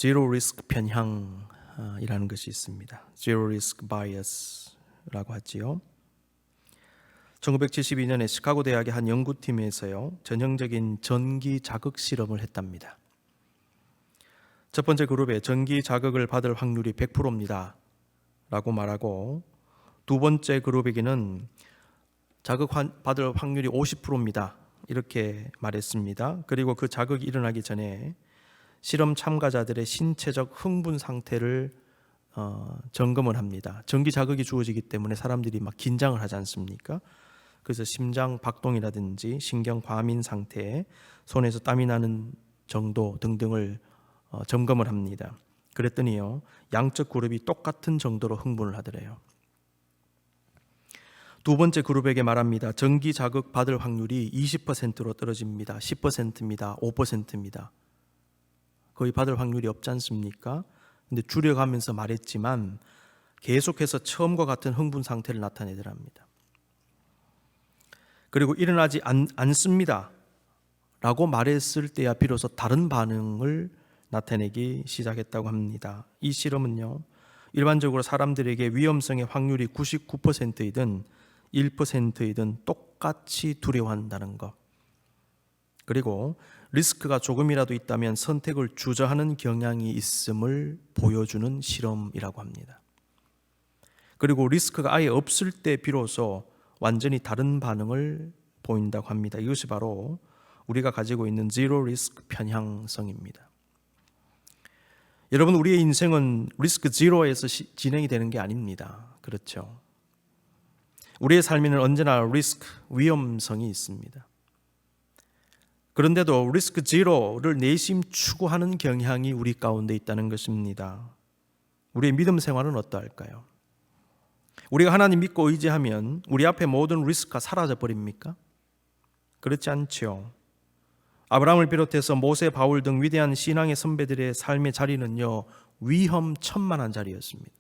Zero Risk 편향이라는 것이 있습니다. Zero Risk Bias라고 하지요. 1972년에 시카고 대학의 한 연구팀에서요, 전형적인 전기 자극 실험을 했답니다. 첫 번째 그룹에 전기 자극을 받을 확률이 100%입니다 라고 말하고, 두 번째 그룹에게는 자극 받을 확률이 50%입니다 이렇게 말했습니다. 그리고 그 자극이 일어나기 전에 실험 참가자들의 신체적 흥분 상태를 점검을 합니다. 전기 자극이 주어지기 때문에 사람들이 막 긴장을 하지 않습니까? 그래서 심장 박동이라든지 신경 과민 상태, 손에서 땀이 나는 정도 등등을 점검을 합니다. 그랬더니요, 양쪽 그룹이 똑같은 정도로 흥분을 하더래요. 두 번째 그룹에게 말합니다. 전기 자극 받을 확률이 20%로 떨어집니다. 10%입니다. 5%입니다. 거의 받을 확률이 없지 않습니까? 근데 줄여가면서 말했지만 계속해서 처음과 같은 흥분 상태를 나타내더랍니다. 그리고 일어나지 않습니다 라고 말했을 때야 비로소 다른 반응을 나타내기 시작했다고 합니다. 이 실험은요, 일반적으로 사람들에게 위험성의 확률이 99%이든 1%이든 똑같이 두려워한다는 것, 그리고 리스크가 조금이라도 있다면 선택을 주저하는 경향이 있음을 보여주는 실험이라고 합니다. 그리고 리스크가 아예 없을 때 비로소 완전히 다른 반응을 보인다고 합니다. 이것이 바로 우리가 가지고 있는 제로 리스크 편향성입니다. 여러분, 우리의 인생은 리스크 제로에서 진행이 되는 게 아닙니다. 그렇죠? 우리의 삶에는 언제나 리스크, 위험성이 있습니다. 그런데도 리스크 제로를 내심 추구하는 경향이 우리 가운데 있다는 것입니다. 우리의 믿음 생활은 어떠할까요? 우리가 하나님 믿고 의지하면 우리 앞에 모든 리스크가 사라져 버립니까? 그렇지 않죠. 아브라함을 비롯해서 모세, 바울 등 위대한 신앙의 선배들의 삶의 자리는요, 위험천만한 자리였습니다.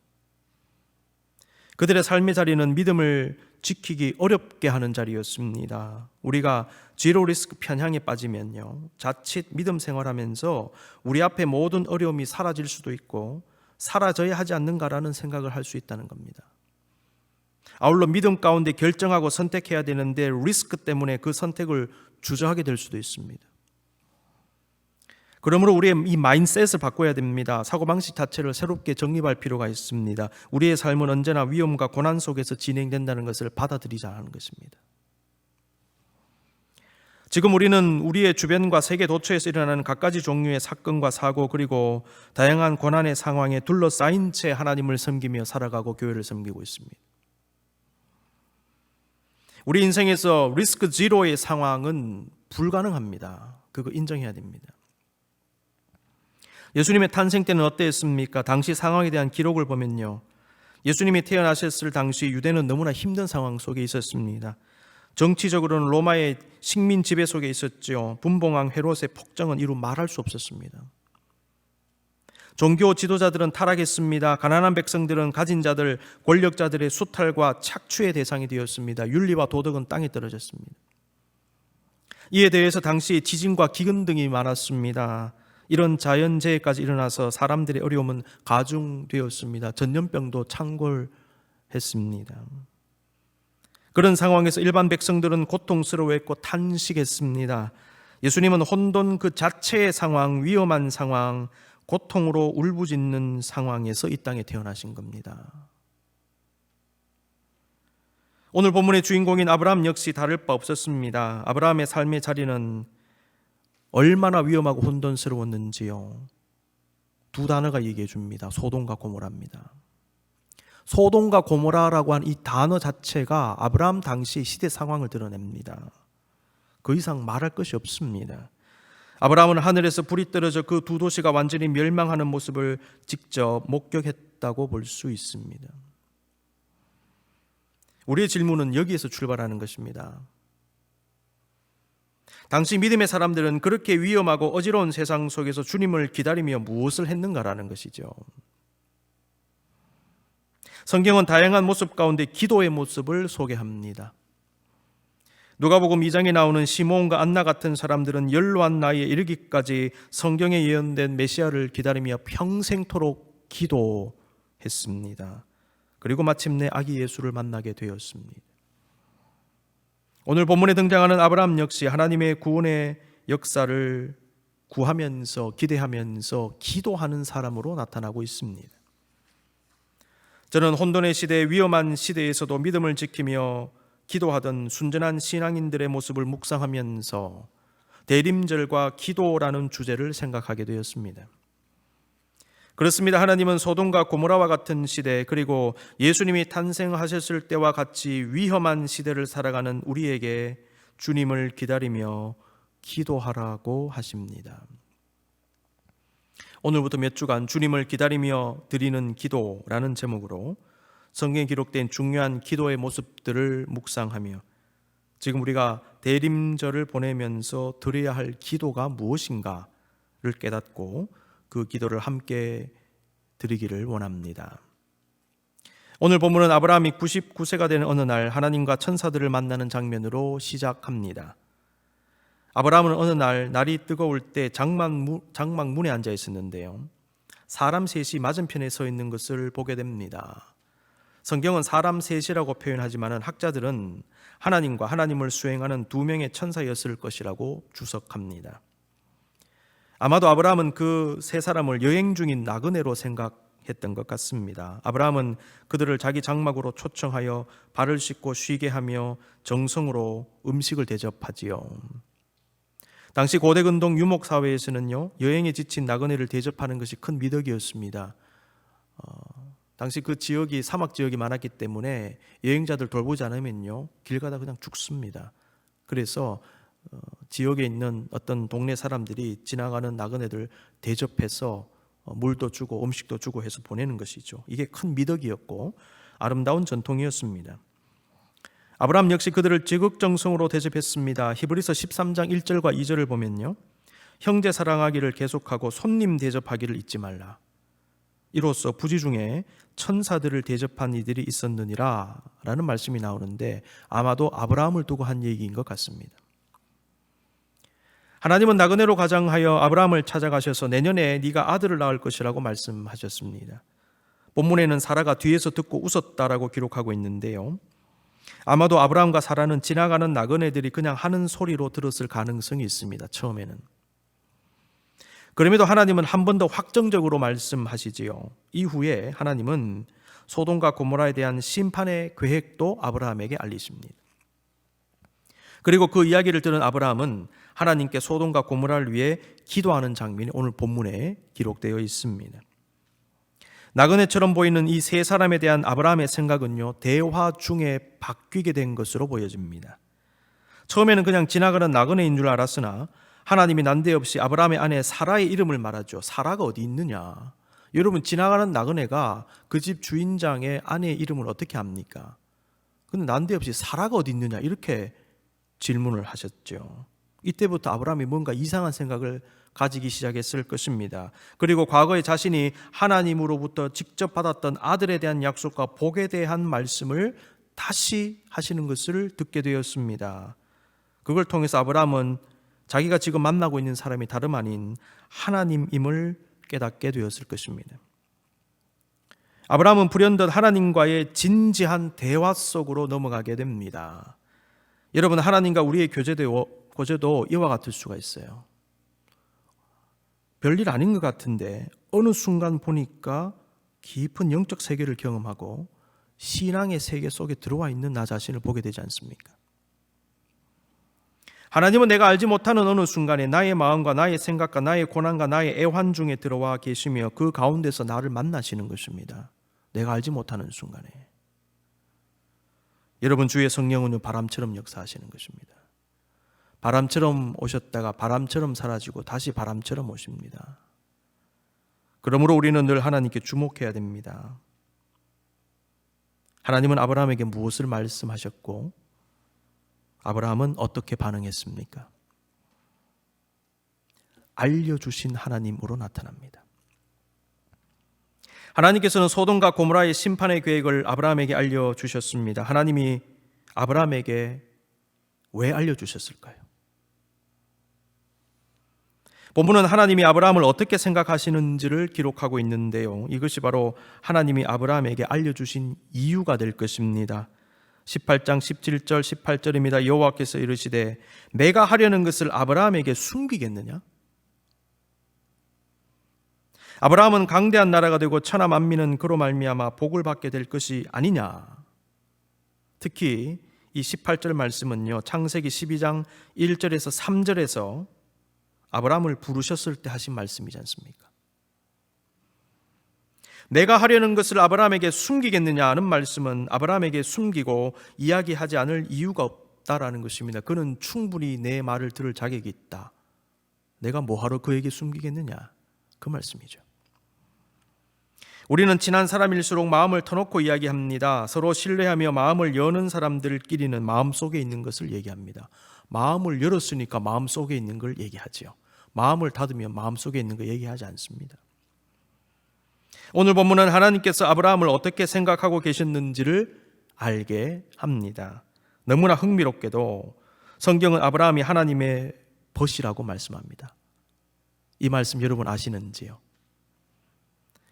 그들의 삶의 자리는 믿음을 지키기 어렵게 하는 자리였습니다. 우리가 제로 리스크 편향에 빠지면요, 자칫 믿음 생활하면서 우리 앞에 모든 어려움이 사라질 수도 있고 사라져야 하지 않는가라는 생각을 할 수 있다는 겁니다. 아울러 믿음 가운데 결정하고 선택해야 되는데 리스크 때문에 그 선택을 주저하게 될 수도 있습니다. 그러므로 우리의 이 마인셋을 바꿔야 됩니다. 사고방식 자체를 새롭게 정립할 필요가 있습니다. 우리의 삶은 언제나 위험과 고난 속에서 진행된다는 것을 받아들이자 하는 것입니다. 지금 우리는 우리의 주변과 세계 도처에서 일어나는 갖가지 종류의 사건과 사고, 그리고 다양한 고난의 상황에 둘러싸인 채 하나님을 섬기며 살아가고 교회를 섬기고 있습니다. 우리 인생에서 리스크 제로의 상황은 불가능합니다. 그거 인정해야 됩니다. 예수님의 탄생 때는 어땠습니까? 당시 상황에 대한 기록을 보면요, 예수님이 태어나셨을 당시 유대는 너무나 힘든 상황 속에 있었습니다. 정치적으로는 로마의 식민 지배 속에 있었죠. 분봉왕 헤롯의 폭정은 이루 말할 수 없었습니다. 종교 지도자들은 타락했습니다. 가난한 백성들은 가진 자들, 권력자들의 수탈과 착취의 대상이 되었습니다. 윤리와 도덕은 땅에 떨어졌습니다. 이에 대해서 당시 지진과 기근 등이 많았습니다. 이런 자연재해까지 일어나서 사람들의 어려움은 가중되었습니다. 전염병도 창궐했습니다. 그런 상황에서 일반 백성들은 고통스러워했고 탄식했습니다. 예수님은 혼돈 그 자체의 상황, 위험한 상황, 고통으로 울부짖는 상황에서 이 땅에 태어나신 겁니다. 오늘 본문의 주인공인 아브라함 역시 다를 바 없었습니다. 아브라함의 삶의 자리는 얼마나 위험하고 혼돈스러웠는지요, 두 단어가 얘기해 줍니다. 소돔과 고모라입니다. 소돔과 고모라라고 한 이 단어 자체가 아브라함 당시 시대 상황을 드러냅니다. 그 이상 말할 것이 없습니다. 아브라함은 하늘에서 불이 떨어져 그 두 도시가 완전히 멸망하는 모습을 직접 목격했다고 볼 수 있습니다. 우리의 질문은 여기에서 출발하는 것입니다. 당시 믿음의 사람들은 그렇게 위험하고 어지러운 세상 속에서 주님을 기다리며 무엇을 했는가라는 것이죠. 성경은 다양한 모습 가운데 기도의 모습을 소개합니다. 누가복음 2장에 나오는 시몬과 안나 같은 사람들은 연로한 나이에 이르기까지 성경에 예언된 메시아를 기다리며 평생토록 기도했습니다. 그리고 마침내 아기 예수를 만나게 되었습니다. 오늘 본문에 등장하는 아브라함 역시 하나님의 구원의 역사를 구하면서 기대하면서 기도하는 사람으로 나타나고 있습니다. 저는 혼돈의 시대, 위험한 시대에서도 믿음을 지키며 기도하던 순전한 신앙인들의 모습을 묵상하면서 대림절과 기도라는 주제를 생각하게 되었습니다. 그렇습니다. 하나님은 소돔과 고모라와 같은 시대, 그리고 예수님이 탄생하셨을 때와 같이 위험한 시대를 살아가는 우리에게 주님을 기다리며 기도하라고 하십니다. 오늘부터 몇 주간 주님을 기다리며 드리는 기도라는 제목으로 성경에 기록된 중요한 기도의 모습들을 묵상하며 지금 우리가 대림절을 보내면서 드려야 할 기도가 무엇인가를 깨닫고 그 기도를 함께 드리기를 원합니다. 오늘 본문은 아브라함이 99세가 되는 어느 날 하나님과 천사들을 만나는 장면으로 시작합니다. 아브라함은 어느 날 날이 뜨거울 때 장막문에 앉아 있었는데요, 사람 셋이 맞은편에 서 있는 것을 보게 됩니다. 성경은 사람 셋이라고 표현하지만 학자들은 하나님과 하나님을 수행하는 두 명의 천사였을 것이라고 주석합니다. 아마도 아브라함은 그 세 사람을 여행 중인 나그네로 생각했던 것 같습니다. 아브라함은 그들을 자기 장막으로 초청하여 발을 씻고 쉬게 하며 정성으로 음식을 대접하지요. 당시 고대 근동 유목 사회에서는요, 여행에 지친 나그네를 대접하는 것이 큰 미덕이었습니다. 당시 그 지역이 사막 지역이 많았기 때문에 여행자들 돌보지 않으면요, 길 가다 그냥 죽습니다. 그래서 지역에 있는 어떤 동네 사람들이 지나가는 나그네들 대접해서 물도 주고 음식도 주고 해서 보내는 것이죠. 이게 큰 미덕이었고 아름다운 전통이었습니다. 아브라함 역시 그들을 지극정성으로 대접했습니다. 히브리서 13장 1절과 2절을 보면요, 형제 사랑하기를 계속하고 손님 대접하기를 잊지 말라. 이로써 부지 중에 천사들을 대접한 이들이 있었느니라 라는 말씀이 나오는데 아마도 아브라함을 두고 한 얘기인 것 같습니다. 하나님은 나그네로 가장하여 아브라함을 찾아가셔서 내년에 네가 아들을 낳을 것이라고 말씀하셨습니다. 본문에는 사라가 뒤에서 듣고 웃었다라고 기록하고 있는데요, 아마도 아브라함과 사라는 지나가는 나그네들이 그냥 하는 소리로 들었을 가능성이 있습니다. 처음에는. 그럼에도 하나님은 한 번 더 확정적으로 말씀하시지요. 이후에 하나님은 소돔과 고모라에 대한 심판의 계획도 아브라함에게 알리십니다. 그리고 그 이야기를 들은 아브라함은 하나님께 소돔과 고모라를 위해 기도하는 장면이 오늘 본문에 기록되어 있습니다. 나그네처럼 보이는 이 세 사람에 대한 아브라함의 생각은요, 대화 중에 바뀌게 된 것으로 보여집니다. 처음에는 그냥 지나가는 나그네인 줄 알았으나 하나님이 난데없이 아브라함의 아내 사라의 이름을 말하죠. 사라가 어디 있느냐? 여러분, 지나가는 나그네가 그 집 주인장의 아내의 이름을 어떻게 합니까? 근데 난데없이 사라가 어디 있느냐 이렇게 질문을 하셨죠. 이때부터 아브라함이 뭔가 이상한 생각을 가지기 시작했을 것입니다. 그리고 과거에 자신이 하나님으로부터 직접 받았던 아들에 대한 약속과 복에 대한 말씀을 다시 하시는 것을 듣게 되었습니다. 그걸 통해서 아브라함은 자기가 지금 만나고 있는 사람이 다름 아닌 하나님임을 깨닫게 되었을 것입니다. 아브라함은 불현듯 하나님과의 진지한 대화 속으로 넘어가게 됩니다. 여러분, 하나님과 우리의 교제도 이와 같을 수가 있어요. 별일 아닌 것 같은데 어느 순간 보니까 깊은 영적 세계를 경험하고 신앙의 세계 속에 들어와 있는 나 자신을 보게 되지 않습니까? 하나님은 내가 알지 못하는 어느 순간에 나의 마음과 나의 생각과 나의 고난과 나의 애환 중에 들어와 계시며 그 가운데서 나를 만나시는 것입니다. 내가 알지 못하는 순간에. 여러분, 주의 성령은 바람처럼 역사하시는 것입니다. 바람처럼 오셨다가 바람처럼 사라지고 다시 바람처럼 오십니다. 그러므로 우리는 늘 하나님께 주목해야 됩니다. 하나님은 아브라함에게 무엇을 말씀하셨고 아브라함은 어떻게 반응했습니까? 알려주신 하나님으로 나타납니다. 하나님께서는 소돔과 고모라의 심판의 계획을 아브라함에게 알려주셨습니다. 하나님이 아브라함에게 왜 알려주셨을까요? 본문은 하나님이 아브라함을 어떻게 생각하시는지를 기록하고 있는데요. 이것이 바로 하나님이 아브라함에게 알려주신 이유가 될 것입니다. 18장 17절 18절입니다. 여호와께서 이르시되 내가 하려는 것을 아브라함에게 숨기겠느냐? 아브라함은 강대한 나라가 되고 천하 만민은 그로 말미암아 복을 받게 될 것이 아니냐? 특히 이 18절 말씀은요, 창세기 12장 1절에서 3절에서 아브라함을 부르셨을 때 하신 말씀이지 않습니까? 내가 하려는 것을 아브라함에게 숨기겠느냐 하는 말씀은 아브라함에게 숨기고 이야기하지 않을 이유가 없다라는 것입니다. 그는 충분히 내 말을 들을 자격이 있다. 내가 뭐하러 그에게 숨기겠느냐? 그 말씀이죠. 우리는 친한 사람일수록 마음을 터놓고 이야기합니다. 서로 신뢰하며 마음을 여는 사람들끼리는 마음속에 있는 것을 얘기합니다. 마음을 열었으니까 마음속에 있는 걸 얘기하지요. 마음을 닫으면 마음속에 있는 거 얘기하지 않습니다. 오늘 본문은 하나님께서 아브라함을 어떻게 생각하고 계셨는지를 알게 합니다. 너무나 흥미롭게도 성경은 아브라함이 하나님의 벗이라고 말씀합니다. 이 말씀 여러분 아시는지요?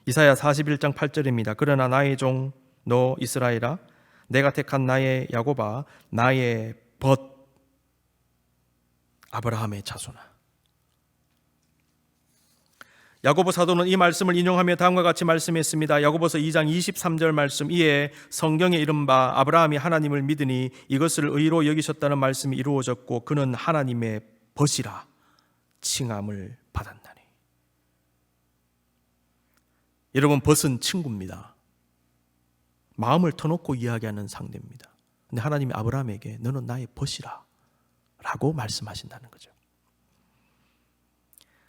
이사야 41장 8절입니다. 그러나 나의 종 너 이스라엘아, 내가 택한 나의 야곱아, 나의 벗 아브라함의 자손아. 야고보 사도는 이 말씀을 인용하며 다음과 같이 말씀했습니다. 야고보서 2장 23절 말씀, 이에 성경에 이른바 아브라함이 하나님을 믿으니 이것을 의로 여기셨다는 말씀이 이루어졌고 그는 하나님의 벗이라 칭함을 받았나니. 여러분, 벗은 친구입니다. 마음을 터놓고 이야기하는 상대입니다. 근데 하나님이 아브라함에게 너는 나의 벗이라 라고 말씀하신다는 거죠.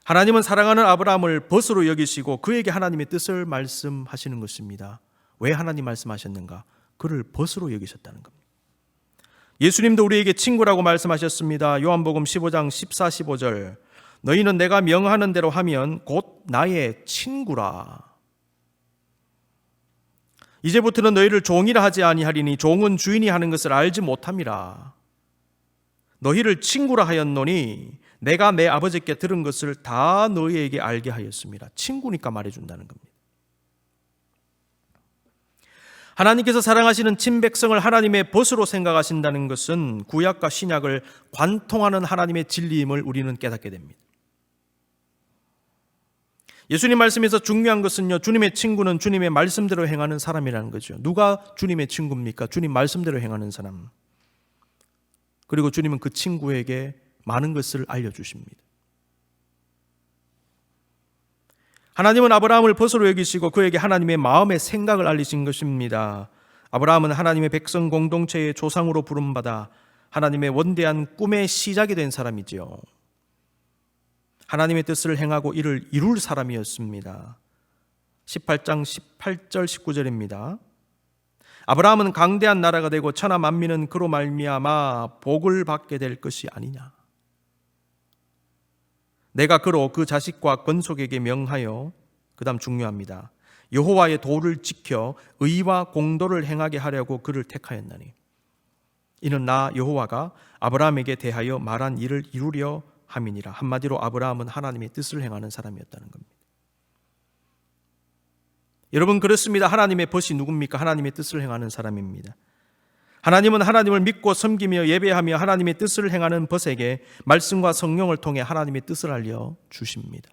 하나님은 사랑하는 아브라함을 벗으로 여기시고 그에게 하나님의 뜻을 말씀하시는 것입니다. 왜 하나님 말씀하셨는가? 그를 벗으로 여기셨다는 겁니다. 예수님도 우리에게 친구라고 말씀하셨습니다. 요한복음 15장 14, 15절, 너희는 내가 명하는 대로 하면 곧 나의 친구라. 이제부터는 너희를 종이라 하지 아니하리니 종은 주인이 하는 것을 알지 못함이라. 너희를 친구라 하였노니 내가 내 아버지께 들은 것을 다 너희에게 알게 하였습니다. 친구니까 말해준다는 겁니다. 하나님께서 사랑하시는 친백성을 하나님의 벗으로 생각하신다는 것은 구약과 신약을 관통하는 하나님의 진리임을 우리는 깨닫게 됩니다. 예수님 말씀에서 중요한 것은요, 주님의 친구는 주님의 말씀대로 행하는 사람이라는 거죠. 누가 주님의 친구입니까? 주님 말씀대로 행하는 사람. 그리고 주님은 그 친구에게 많은 것을 알려주십니다. 하나님은 아브라함을 벗으로 여기시고 그에게 하나님의 마음의 생각을 알리신 것입니다. 아브라함은 하나님의 백성 공동체의 조상으로 부름받아 하나님의 원대한 꿈의 시작이 된 사람이지요. 하나님의 뜻을 행하고 이를 이룰 사람이었습니다. 18장 18절 19절입니다. 아브라함은 강대한 나라가 되고 천하 만민은 그로 말미암아 복을 받게 될 것이 아니냐. 내가 그로 그 자식과 건속에게 명하여, 그 다음 중요합니다, 여호와의 도를 지켜 의와 공도를 행하게 하려고 그를 택하였나니 이는 나 여호와가 아브라함에게 대하여 말한 일을 이루려 함이니라. 한마디로 아브라함은 하나님의 뜻을 행하는 사람이었다는 겁니다. 여러분, 그렇습니다. 하나님의 벗이 누굽니까? 하나님의 뜻을 행하는 사람입니다. 하나님은 하나님을 믿고 섬기며 예배하며 하나님의 뜻을 행하는 벗에게 말씀과 성령을 통해 하나님의 뜻을 알려주십니다.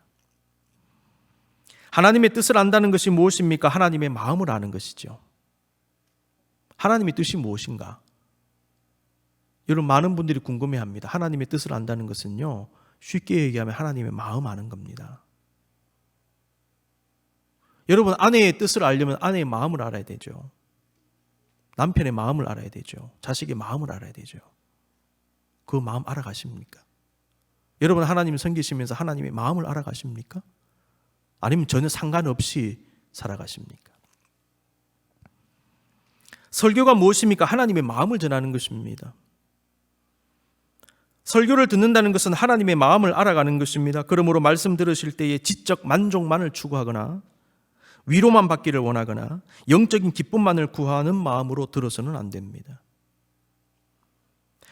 하나님의 뜻을 안다는 것이 무엇입니까? 하나님의 마음을 아는 것이죠. 하나님의 뜻이 무엇인가? 여러분, 많은 분들이 궁금해합니다. 하나님의 뜻을 안다는 것은요, 쉽게 얘기하면 하나님의 마음 아는 겁니다. 여러분, 아내의 뜻을 알려면 아내의 마음을 알아야 되죠. 남편의 마음을 알아야 되죠. 자식의 마음을 알아야 되죠. 그 마음 알아가십니까? 여러분, 하나님 섬기시면서 하나님의 마음을 알아가십니까? 아니면 전혀 상관없이 살아가십니까? 설교가 무엇입니까? 하나님의 마음을 전하는 것입니다. 설교를 듣는다는 것은 하나님의 마음을 알아가는 것입니다. 그러므로 말씀 들으실 때에 지적 만족만을 추구하거나 위로만 받기를 원하거나 영적인 기쁨만을 구하는 마음으로 들어서는 안 됩니다.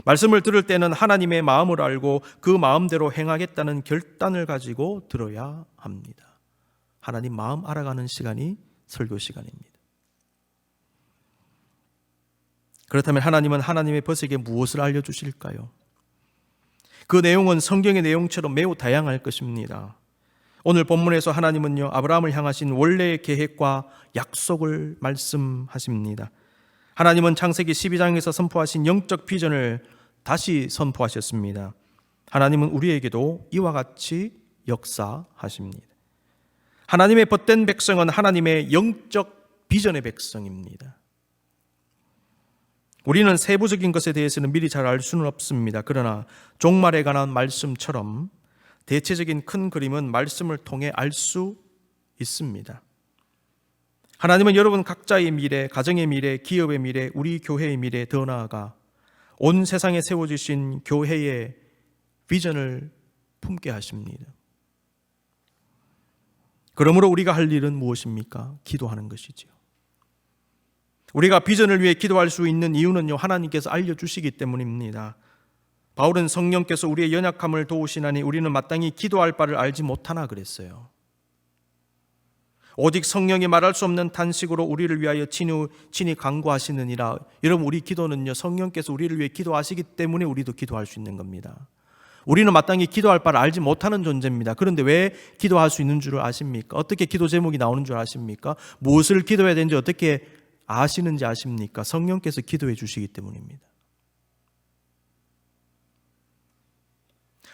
말씀을 들을 때는 하나님의 마음을 알고 그 마음대로 행하겠다는 결단을 가지고 들어야 합니다. 하나님 마음 알아가는 시간이 설교 시간입니다. 그렇다면 하나님은 하나님의 벗에게 무엇을 알려주실까요? 그 내용은 성경의 내용처럼 매우 다양할 것입니다. 오늘 본문에서 하나님은요, 아브라함을 향하신 원래의 계획과 약속을 말씀하십니다. 하나님은 창세기 12장에서 선포하신 영적 비전을 다시 선포하셨습니다. 하나님은 우리에게도 이와 같이 역사하십니다. 하나님의 벗된 백성은 하나님의 영적 비전의 백성입니다. 우리는 세부적인 것에 대해서는 미리 잘 알 수는 없습니다. 그러나 종말에 관한 말씀처럼 대체적인 큰 그림은 말씀을 통해 알 수 있습니다. 하나님은 여러분 각자의 미래, 가정의 미래, 기업의 미래, 우리 교회의 미래, 더 나아가 온 세상에 세워주신 교회의 비전을 품게 하십니다. 그러므로 우리가 할 일은 무엇입니까? 기도하는 것이지요. 우리가 비전을 위해 기도할 수 있는 이유는요, 하나님께서 알려주시기 때문입니다. 바울은 성령께서 우리의 연약함을 도우시나니 우리는 마땅히 기도할 바를 알지 못하나 그랬어요. 오직 성령이 말할 수 없는 탄식으로 우리를 위하여 친히 간구하시느니라. 여러분, 우리 기도는요, 성령께서 우리를 위해 기도하시기 때문에 우리도 기도할 수 있는 겁니다. 우리는 마땅히 기도할 바를 알지 못하는 존재입니다. 그런데 왜 기도할 수 있는 줄 아십니까? 어떻게 기도 제목이 나오는 줄 아십니까? 무엇을 기도해야 되는지 어떻게 아시는지 아십니까? 성령께서 기도해 주시기 때문입니다.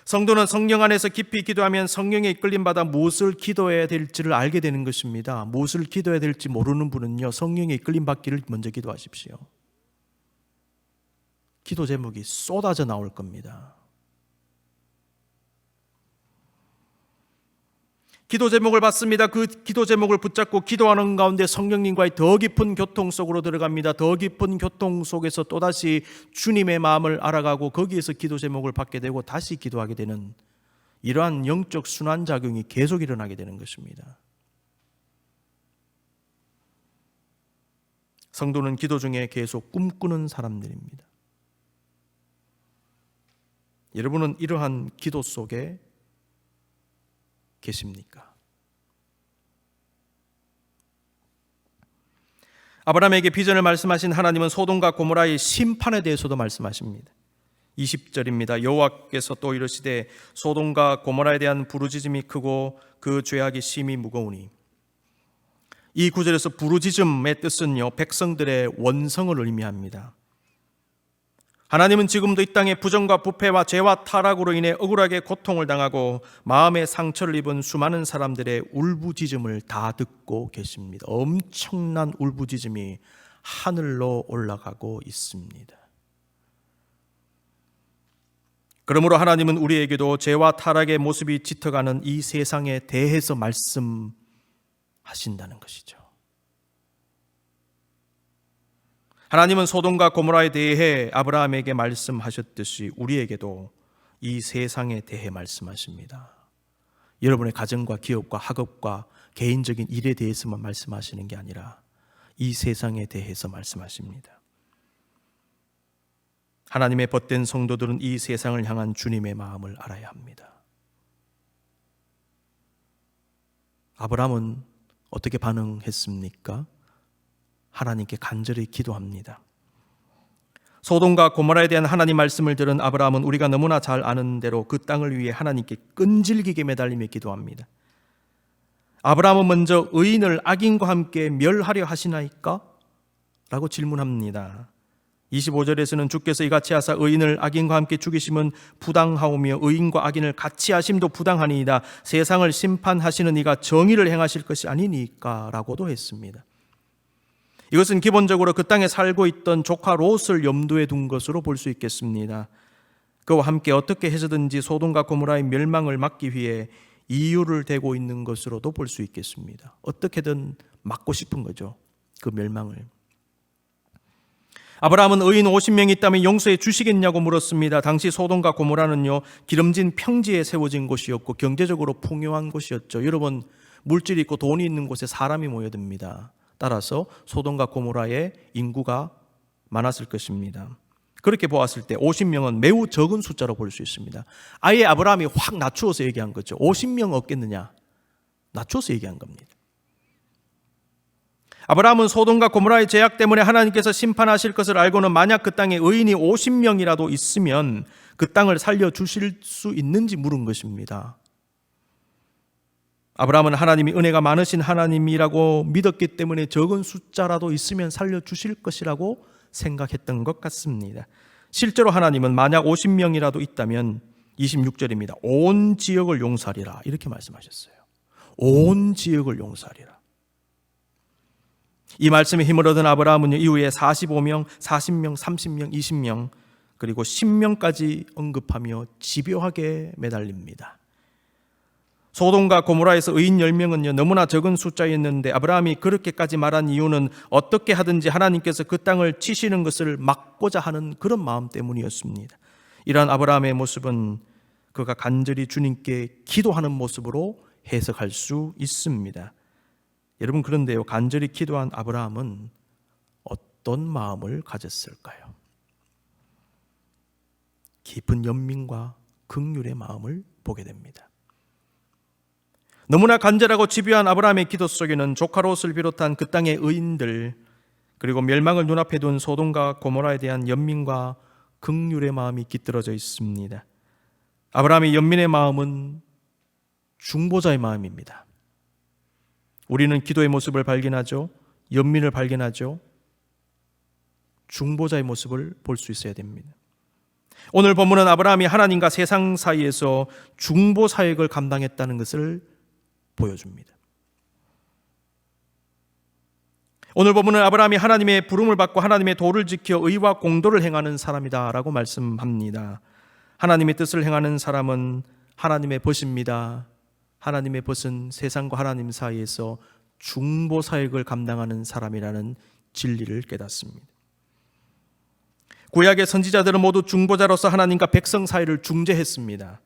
성도는 성령 안에서 깊이 기도하면 성령에 이끌림 받아 무엇을 기도해야 될지를 알게 되는 것입니다. 무엇을 기도해야 될지 모르는 분은요, 성령에 이끌림 받기를 먼저 기도하십시오. 기도 제목이 쏟아져 나올 겁니다. 기도 제목을 받습니다. 그 기도 제목을 붙잡고 기도하는 가운데 성령님과의 더 깊은 교통 속으로 들어갑니다. 더 깊은 교통 속에서 또다시 주님의 마음을 알아가고 거기에서 기도 제목을 받게 되고 다시 기도하게 되는 이러한 영적 순환작용이 계속 일어나게 되는 것입니다. 성도는 기도 중에 계속 꿈꾸는 사람들입니다. 여러분은 이러한 기도 속에 계십니까? 아브라함에게 비전을 말씀하신 하나님은 소돔과 고모라의 심판에 대해서도 말씀하십니다. 20절입니다. 여호와께서 또 이르시되 소돔과 고모라에 대한 부르짖음이 크고 그 죄악이 심히 무거우니. 이 구절에서 부르짖음의 뜻은요, 백성들의 원성을 의미합니다. 하나님은 지금도 이 땅의 부정과 부패와 죄와 타락으로 인해 억울하게 고통을 당하고 마음의 상처를 입은 수많은 사람들의 울부짖음을 다 듣고 계십니다. 엄청난 울부짖음이 하늘로 올라가고 있습니다. 그러므로 하나님은 우리에게도 죄와 타락의 모습이 짙어가는 이 세상에 대해서 말씀하신다는 것이죠. 하나님은 소돔과 고모라에 대해 아브라함에게 말씀하셨듯이 우리에게도 이 세상에 대해 말씀하십니다. 여러분의 가정과 기업과 학업과 개인적인 일에 대해서만 말씀하시는 게 아니라 이 세상에 대해서 말씀하십니다. 하나님의 벗된 성도들은 이 세상을 향한 주님의 마음을 알아야 합니다. 아브라함은 어떻게 반응했습니까? 하나님께 간절히 기도합니다. 소돔과 고모라에 대한 하나님 말씀을 들은 아브라함은 우리가 너무나 잘 아는 대로 그 땅을 위해 하나님께 끈질기게 매달리며 기도합니다. 아브라함은 먼저 의인을 악인과 함께 멸하려 하시나이까? 라고 질문합니다. 25절에서는 주께서 이같이 하사 의인을 악인과 함께 죽이심은 부당하오며 의인과 악인을 같이 하심도 부당하니이다. 세상을 심판하시는 이가 정의를 행하실 것이 아니니까? 라고도 했습니다. 이것은 기본적으로 그 땅에 살고 있던 조카 롯을 염두에 둔 것으로 볼 수 있겠습니다. 그와 함께 어떻게 해서든지 소돔과 고모라의 멸망을 막기 위해 이유를 대고 있는 것으로도 볼 수 있겠습니다. 어떻게든 막고 싶은 거죠, 그 멸망을. 아브라함은 의인 50명이 있다면 용서해 주시겠냐고 물었습니다. 당시 소돔과 고모라는요, 기름진 평지에 세워진 곳이었고 경제적으로 풍요한 곳이었죠. 여러분, 물질이 있고 돈이 있는 곳에 사람이 모여듭니다. 따라서 소돔과 고모라의 인구가 많았을 것입니다. 그렇게 보았을 때 50명은 매우 적은 숫자로 볼 수 있습니다. 아예 아브라함이 확 낮추어서 얘기한 거죠. 50명 없겠느냐? 낮춰서 얘기한 겁니다. 아브라함은 소돔과 고모라의 죄악 때문에 하나님께서 심판하실 것을 알고는 만약 그 땅에 의인이 50명이라도 있으면 그 땅을 살려주실 수 있는지 물은 것입니다. 아브라함은 하나님이 은혜가 많으신 하나님이라고 믿었기 때문에 적은 숫자라도 있으면 살려주실 것이라고 생각했던 것 같습니다. 실제로 하나님은 만약 50명이라도 있다면 26절입니다. 온 지역을 용서하리라 이렇게 말씀하셨어요. 온 지역을 용서하리라. 이 말씀에 힘을 얻은 아브라함은 이후에 45명, 40명, 30명, 20명 그리고 10명까지 언급하며 집요하게 매달립니다. 소돔과 고모라에서 의인 10명은요 너무나 적은 숫자였는데 아브라함이 그렇게까지 말한 이유는 어떻게 하든지 하나님께서 그 땅을 치시는 것을 막고자 하는 그런 마음 때문이었습니다. 이러한 아브라함의 모습은 그가 간절히 주님께 기도하는 모습으로 해석할 수 있습니다. 여러분 그런데요 간절히 기도한 아브라함은 어떤 마음을 가졌을까요? 깊은 연민과 긍휼의 마음을 보게 됩니다. 너무나 간절하고 집요한 아브라함의 기도 속에는 조카 롯을 비롯한 그 땅의 의인들 그리고 멸망을 눈앞에 둔 소돔과 고모라에 대한 연민과 긍휼의 마음이 깃들어져 있습니다. 아브라함의 연민의 마음은 중보자의 마음입니다. 우리는 기도의 모습을 발견하죠. 연민을 발견하죠. 중보자의 모습을 볼 수 있어야 됩니다. 오늘 본문은 아브라함이 하나님과 세상 사이에서 중보 사역을 감당했다는 것을 보여줍니다. 오늘 본문은 아브라함이 하나님의 부름을 받고 하나님의 도를 지켜 의와 공도를 행하는 사람이다라고 말씀합니다. 하나님의 뜻을 행하는 사람은 하나님의 벗입니다. 하나님의 벗은 세상과 하나님 사이에서 중보 사역을 감당하는 사람이라는 진리를 깨닫습니다. 구약의 선지자들은 모두 중보자로서 하나님과 백성 사이를 중재했습니다.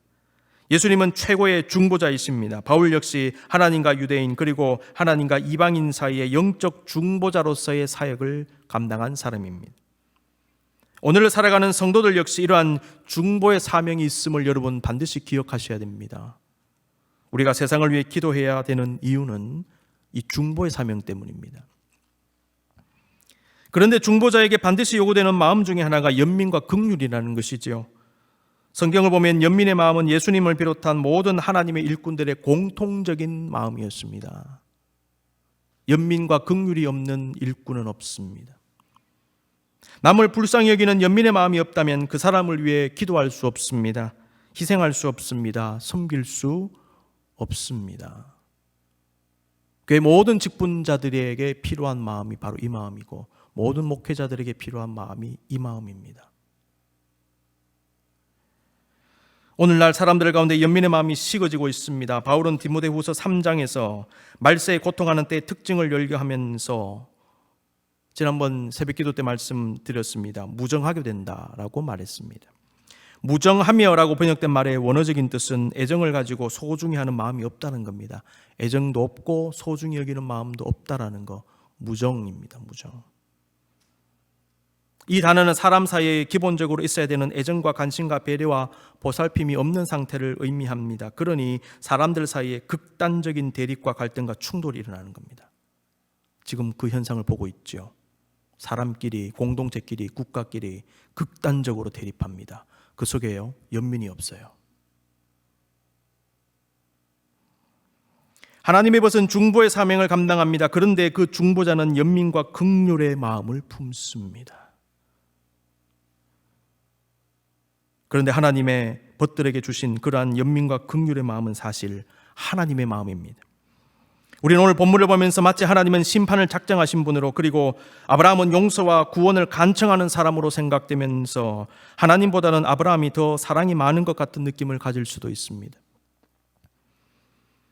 예수님은 최고의 중보자이십니다. 바울 역시 하나님과 유대인 그리고 하나님과 이방인 사이의 영적 중보자로서의 사역을 감당한 사람입니다. 오늘을 살아가는 성도들 역시 이러한 중보의 사명이 있음을 여러분 반드시 기억하셔야 됩니다. 우리가 세상을 위해 기도해야 되는 이유는 이 중보의 사명 때문입니다. 그런데 중보자에게 반드시 요구되는 마음 중에 하나가 연민과 긍휼이라는 것이지요. 성경을 보면 연민의 마음은 예수님을 비롯한 모든 하나님의 일꾼들의 공통적인 마음이었습니다. 연민과 긍휼이 없는 일꾼은 없습니다. 남을 불쌍히 여기는 연민의 마음이 없다면 그 사람을 위해 기도할 수 없습니다. 희생할 수 없습니다. 섬길 수 없습니다. 교회 모든 직분자들에게 필요한 마음이 바로 이 마음이고 모든 목회자들에게 필요한 마음이 이 마음입니다. 오늘날 사람들 가운데 연민의 마음이 식어지고 있습니다. 바울은 디모데후서 3장에서 말세에 고통하는 때의 특징을 열거하면서 지난번 새벽기도 때 말씀드렸습니다. 무정하게 된다라고 말했습니다. 무정하며라고 번역된 말의 원어적인 뜻은 애정을 가지고 소중히 하는 마음이 없다는 겁니다. 애정도 없고 소중히 여기는 마음도 없다라는 거, 무정입니다. 무정. 이 단어는 사람 사이에 기본적으로 있어야 되는 애정과 관심과 배려와 보살핌이 없는 상태를 의미합니다. 그러니 사람들 사이에 극단적인 대립과 갈등과 충돌이 일어나는 겁니다. 지금 그 현상을 보고 있죠. 사람끼리, 공동체끼리, 국가끼리 극단적으로 대립합니다. 그 속에요, 연민이 없어요. 하나님의 벗은 중보의 사명을 감당합니다. 그런데 그 중보자는 연민과 긍휼의 마음을 품습니다. 그런데 하나님의 벗들에게 주신 그러한 연민과 긍휼의 마음은 사실 하나님의 마음입니다. 우리는 오늘 본문을 보면서 마치 하나님은 심판을 작정하신 분으로 그리고 아브라함은 용서와 구원을 간청하는 사람으로 생각되면서 하나님보다는 아브라함이 더 사랑이 많은 것 같은 느낌을 가질 수도 있습니다.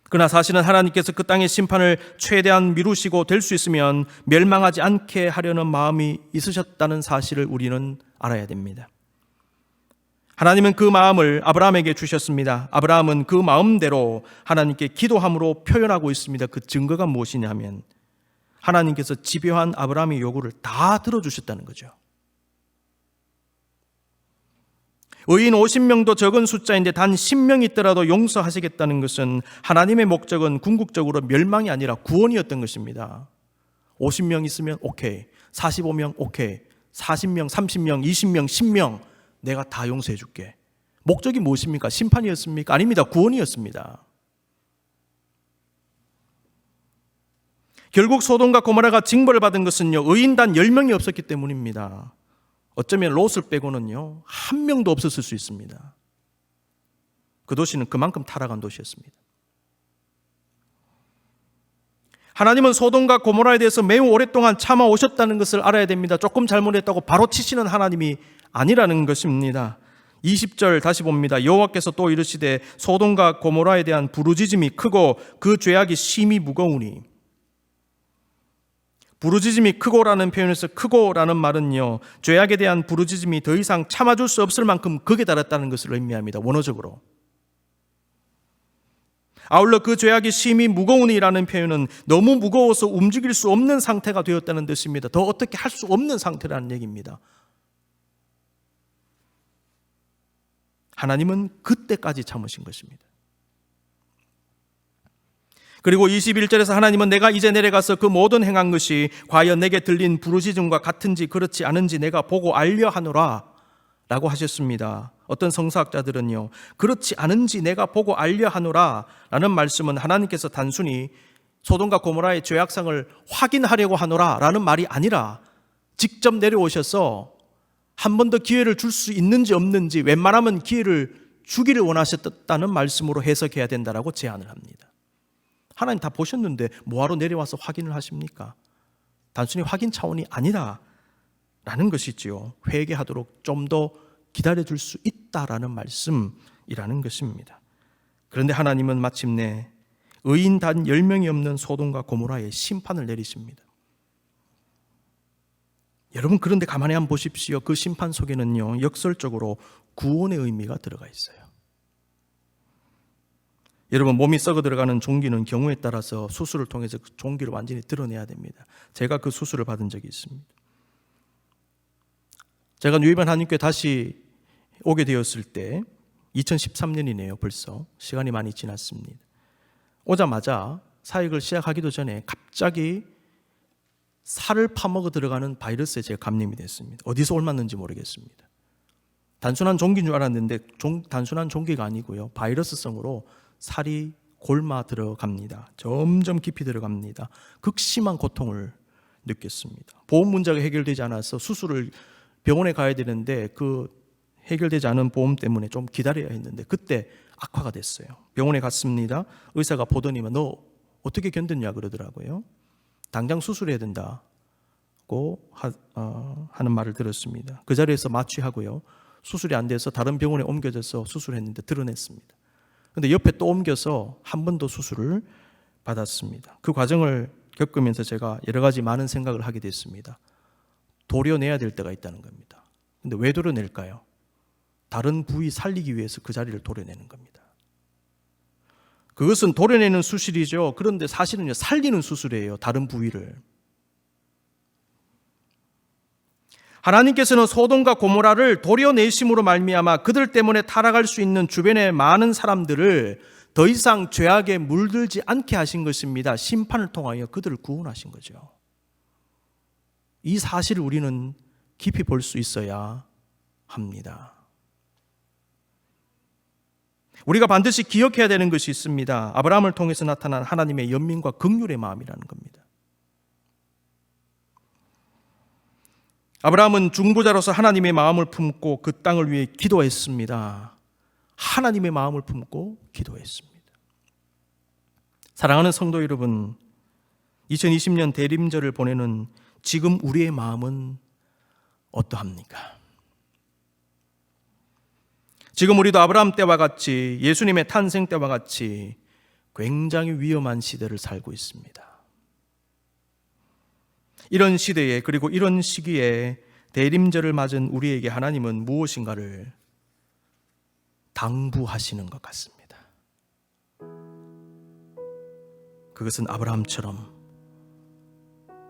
그러나 사실은 하나님께서 그 땅의 심판을 최대한 미루시고 될 수 있으면 멸망하지 않게 하려는 마음이 있으셨다는 사실을 우리는 알아야 됩니다. 하나님은 그 마음을 아브라함에게 주셨습니다. 아브라함은 그 마음대로 하나님께 기도함으로 표현하고 있습니다. 그 증거가 무엇이냐면 하나님께서 집요한 아브라함의 요구를 다 들어주셨다는 거죠. 의인 50명도 적은 숫자인데 단 10명 있더라도 용서하시겠다는 것은 하나님의 목적은 궁극적으로 멸망이 아니라 구원이었던 것입니다. 50명 있으면 오케이, 45명 오케이, 40명, 30명, 20명, 10명 내가 다 용서해 줄게. 목적이 무엇입니까? 심판이었습니까? 아닙니다. 구원이었습니다. 결국 소돔과 고모라가 징벌을 받은 것은요, 의인 단 10명이 없었기 때문입니다. 어쩌면 롯을 빼고는요, 한 명도 없었을 수 있습니다. 그 도시는 그만큼 타락한 도시였습니다. 하나님은 소돔과 고모라에 대해서 매우 오랫동안 참아오셨다는 것을 알아야 됩니다. 조금 잘못했다고 바로 치시는 하나님이 아니라는 것입니다. 20절 다시 봅니다. 여호와께서 또 이르시되 소돔과 고모라에 대한 부르짖음이 크고 그 죄악이 심히 무거우니. 부르짖음이 크고라는 표현에서 크고라는 말은요, 죄악에 대한 부르짖음이 더 이상 참아줄 수 없을 만큼 극에 달했다는 것을 의미합니다. 원어적으로. 아울러 그 죄악이 심히 무거우니라는 표현은 너무 무거워서 움직일 수 없는 상태가 되었다는 뜻입니다. 더 어떻게 할 수 없는 상태라는 얘기입니다. 하나님은 그때까지 참으신 것입니다. 그리고 21절에서 하나님은 내가 이제 내려가서 그 모든 행한 것이 과연 내게 들린 부르짖음과 같은지 그렇지 않은지 내가 보고 알려 하노라 라고 하셨습니다. 어떤 성서학자들은요, 그렇지 않은지 내가 보고 알려 하노라 라는 말씀은 하나님께서 단순히 소돔과 고모라의 죄악상을 확인하려고 하노라 라는 말이 아니라 직접 내려오셔서 한 번 더 기회를 줄 수 있는지 없는지 웬만하면 기회를 주기를 원하셨다는 말씀으로 해석해야 된다라고 제안을 합니다. 하나님 다 보셨는데 뭐하러 내려와서 확인을 하십니까? 단순히 확인 차원이 아니라 라는 것이지요. 회개하도록 좀 더 기다려줄 수 있다라는 말씀이라는 것입니다. 그런데 하나님은 마침내 의인 단 10명이 없는 소돔과 고모라에 심판을 내리십니다. 여러분, 그런데 가만히 한번 보십시오. 그 심판 속에는요, 역설적으로 구원의 의미가 들어가 있어요. 여러분, 몸이 썩어 들어가는 종기는 경우에 따라서 수술을 통해서 그 종기를 완전히 드러내야 됩니다. 제가 그 수술을 받은 적이 있습니다. 제가 뉴이반 한인교회 다시 오게 되었을 때 2013년이네요. 벌써 시간이 많이 지났습니다. 오자마자 사역을 시작하기도 전에 갑자기 살을 파먹어 들어가는 바이러스에 제가 감염이 됐습니다. 어디서 옮았는지 모르겠습니다. 단순한 종기인 줄 알았는데 단순한 종기가 아니고요, 바이러스성으로 살이 골마 들어갑니다. 점점 깊이 들어갑니다. 극심한 고통을 느꼈습니다. 보험 문제가 해결되지 않아서 수술을 병원에 가야 되는데 그 해결되지 않은 보험 때문에 좀 기다려야 했는데 그때 악화가 됐어요. 병원에 갔습니다. 의사가 보더니만 너 어떻게 견뎠냐 그러더라고요. 당장 수술해야 된다고 하는 말을 들었습니다. 그 자리에서 마취하고요, 수술이 안 돼서 다른 병원에 옮겨져서 수술했는데 드러냈습니다. 그런데 옆에 또 옮겨서 한 번 더 수술을 받았습니다. 그 과정을 겪으면서 제가 여러 가지 많은 생각을 하게 됐습니다. 도려내야 될 때가 있다는 겁니다. 근데 왜 도려낼까요? 다른 부위 살리기 위해서 그 자리를 도려내는 겁니다. 그것은 도려내는 수술이죠. 그런데 사실은요, 살리는 수술이에요. 다른 부위를. 하나님께서는 소돔과 고모라를 도려내심으로 말미암아 그들 때문에 타락할 수 있는 주변의 많은 사람들을 더 이상 죄악에 물들지 않게 하신 것입니다. 심판을 통하여 그들을 구원하신 거죠. 이 사실을 우리는 깊이 볼 수 있어야 합니다. 우리가 반드시 기억해야 되는 것이 있습니다. 아브라함을 통해서 나타난 하나님의 연민과 긍휼의 마음이라는 겁니다. 아브라함은 중보자로서 하나님의 마음을 품고 그 땅을 위해 기도했습니다. 하나님의 마음을 품고 기도했습니다. 사랑하는 성도 여러분, 2020년 대림절을 보내는 지금 우리의 마음은 어떠합니까? 지금 우리도 아브라함 때와 같이, 예수님의 탄생 때와 같이 굉장히 위험한 시대를 살고 있습니다. 이런 시대에, 그리고 이런 시기에 대림절을 맞은 우리에게 하나님은 무엇인가를 당부하시는 것 같습니다. 그것은 아브라함처럼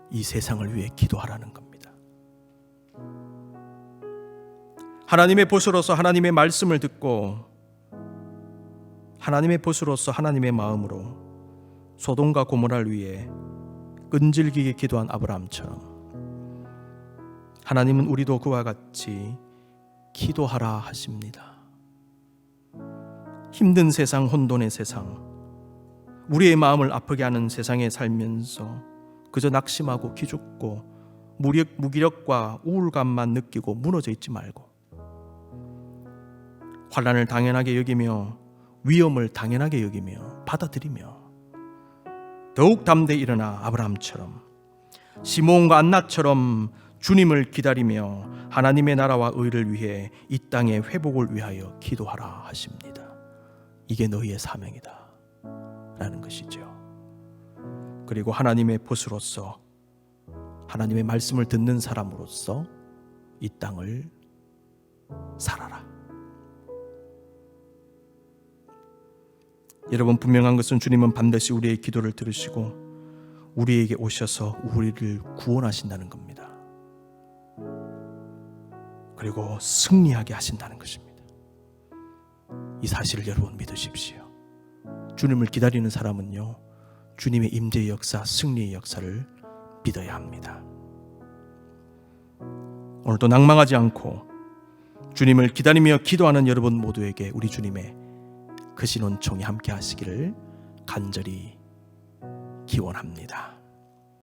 이 세상을 위해 기도하라는 겁니다. 하나님의 보수로서 하나님의 말씀을 듣고 하나님의 보수로서 하나님의 마음으로 소돔과 고모라를 위해 끈질기게 기도한 아브라함처럼 하나님은 우리도 그와 같이 기도하라 하십니다. 힘든 세상, 혼돈의 세상, 우리의 마음을 아프게 하는 세상에 살면서 그저 낙심하고 기죽고 무기력과 우울감만 느끼고 무너져 있지 말고 환난을 당연하게 여기며 위험을 당연하게 여기며 받아들이며 더욱 담대히 일어나 아브라함처럼 시므온과 안나처럼 주님을 기다리며 하나님의 나라와 의를 위해 이 땅의 회복을 위하여 기도하라 하십니다. 이게 너희의 사명이다 라는 것이죠. 그리고 하나님의 보수로서 하나님의 말씀을 듣는 사람으로서 이 땅을 살아라. 여러분, 분명한 것은 주님은 반드시 우리의 기도를 들으시고 우리에게 오셔서 우리를 구원하신다는 겁니다. 그리고 승리하게 하신다는 것입니다. 이 사실을 여러분 믿으십시오. 주님을 기다리는 사람은요, 주님의 임재의 역사, 승리의 역사를 믿어야 합니다. 오늘도 낭망하지 않고 주님을 기다리며 기도하는 여러분 모두에게 우리 주님의 크신 은총이 함께 하시기를 간절히 기원합니다.